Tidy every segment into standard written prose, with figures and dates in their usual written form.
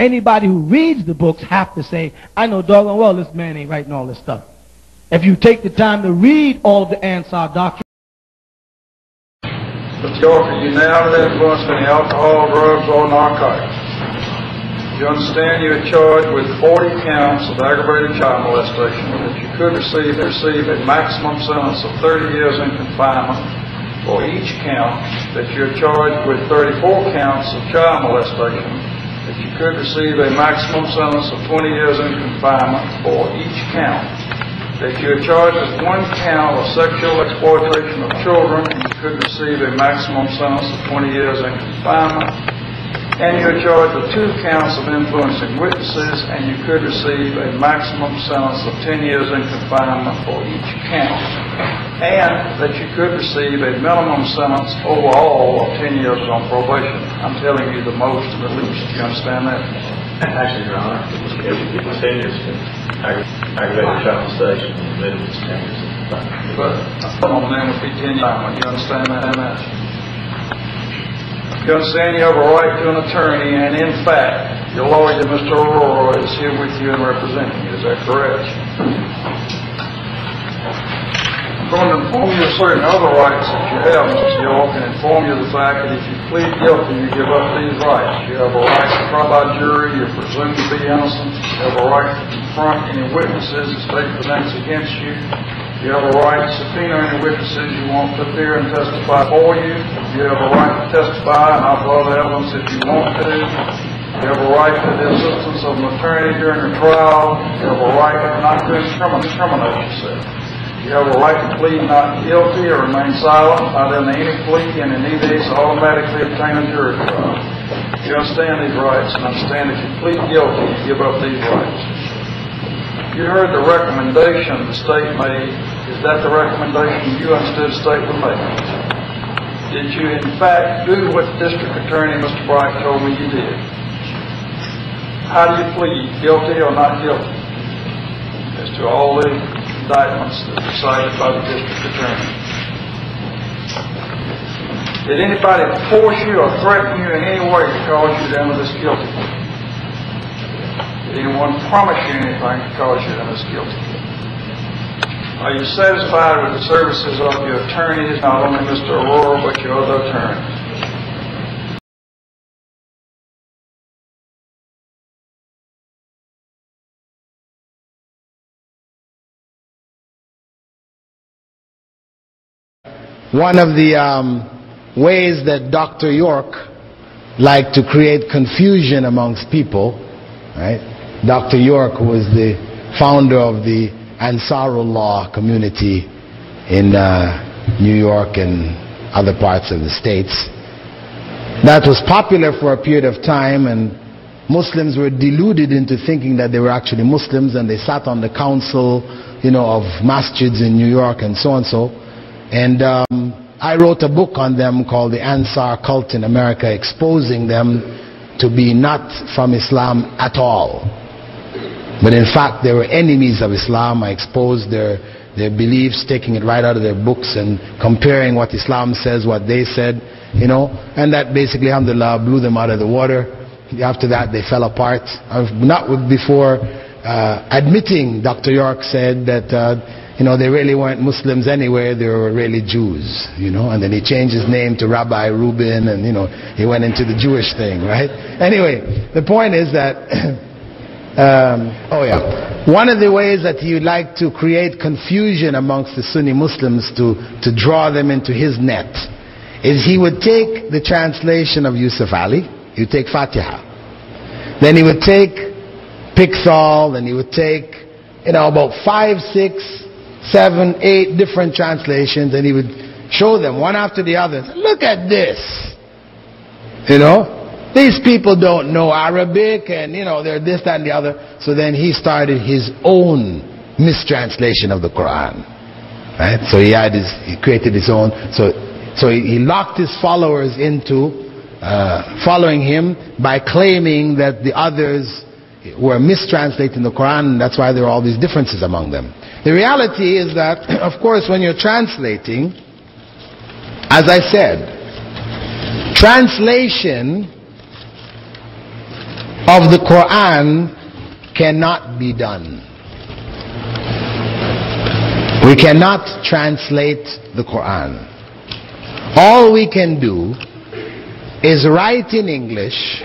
anybody who reads the books have to say, I know doggone well this man ain't writing all this stuff. If you take the time to read all of the Ansar doctrine. Mr. York, are you now under the influence of any alcohol, drugs, or narcotics? You understand you are charged with 40 counts of aggravated child molestation, that you could receive a maximum sentence of 30 years in confinement for each count, that you're charged with 34 counts of child molestation, that you could receive a maximum sentence of 20 years in confinement for each count, that you're charged with 1 count of sexual exploitation of children, and you could receive a maximum sentence of 20 years in confinement, and you're charged with 2 counts of influencing witnesses, and you could receive a maximum sentence of 10 years in confinement for each count, and that you could receive a minimum sentence overall of 10 years on probation. I'm telling you the most and the least. Do you understand that? Actually, Your Honor, it was 10 years in aggravated child molestation, and the minimum is 10 years in confinement. But a minimum then would be 10 years. Do you understand that? You understand you have a right to an attorney, and in fact, your lawyer, Mr. Aurora, is here with you and representing you. Is that correct? I'm going to inform you of certain other rights that you have, Mr. York, and inform you of the fact that if you plead guilty, you give up these rights. You have a right to trial by jury. You're presumed to be innocent. You have a right to confront any witnesses the state presents against you. You have a right to subpoena any witnesses you want to appear and testify for you. You have a right to testify and offer other evidence if you want to. You have a right to the assistance of an attorney during a trial. You have a right not to incriminate yourself. You have a right to plead not guilty or remain silent, not in any plea, and in either case automatically obtain a jury trial. You understand these rights, and understand if you plead guilty, you give up these rights. You heard the recommendation the state made. Is that the recommendation you understood the state would make? Did you, in fact, do what the district attorney, Mr. Bright, told me you did? How do you plead, guilty or not guilty, as to all the indictments that were cited by the district attorney? Did anybody force you or threaten you in any way to cause you to enter this guilty plea? Did anyone promise you anything to cause you to enter this guilty plea? Are you satisfied with the services of your attorneys, not only Mr. Aurora, but your other attorneys? One of the ways that Dr. York liked to create confusion amongst people, right? Dr. York was the founder of the Ansarullah community in New York and other parts of the States. That was popular for a period of time, and Muslims were deluded into thinking that they were actually Muslims, and they sat on the council, of masjids in New York and so and so. And I wrote a book on them called The Ansar Cult in America, exposing them to be not from Islam at all. But in fact, they were enemies of Islam. I exposed their beliefs, taking it right out of their books and comparing what Islam says, what they said, and that basically, alhamdulillah, blew them out of the water. After that, they fell apart. Not before admitting, Dr. York said that, they really weren't Muslims anyway, they were really Jews, and then he changed his name to Rabbi Rubin, and, he went into the Jewish thing, right? Anyway, the point is that one of the ways that he would like to create confusion amongst the Sunni Muslims to draw them into his net is he would take the translation of Yusuf Ali, he would take Fatiha, then he would take Pixel, and he would take about 5, 6, 7, 8 different translations, and he would show them one after the other. Look at this, these people don't know Arabic, and they're this, that, and the other. So then he started his own mistranslation of the Quran, right? So he created his own. So he locked his followers into following him by claiming that the others were mistranslating the Quran, and that's why there are all these differences among them. The reality is that, of course, when you're translating, as I said, translation of the Quran cannot be done. We cannot translate the Quran. All we can do is write in English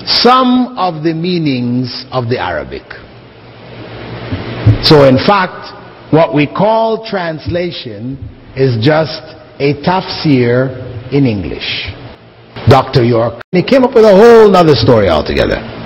some of the meanings of the Arabic. So in fact, what we call translation is just a tafsir in English. Dr. York, he came up with a whole other story altogether.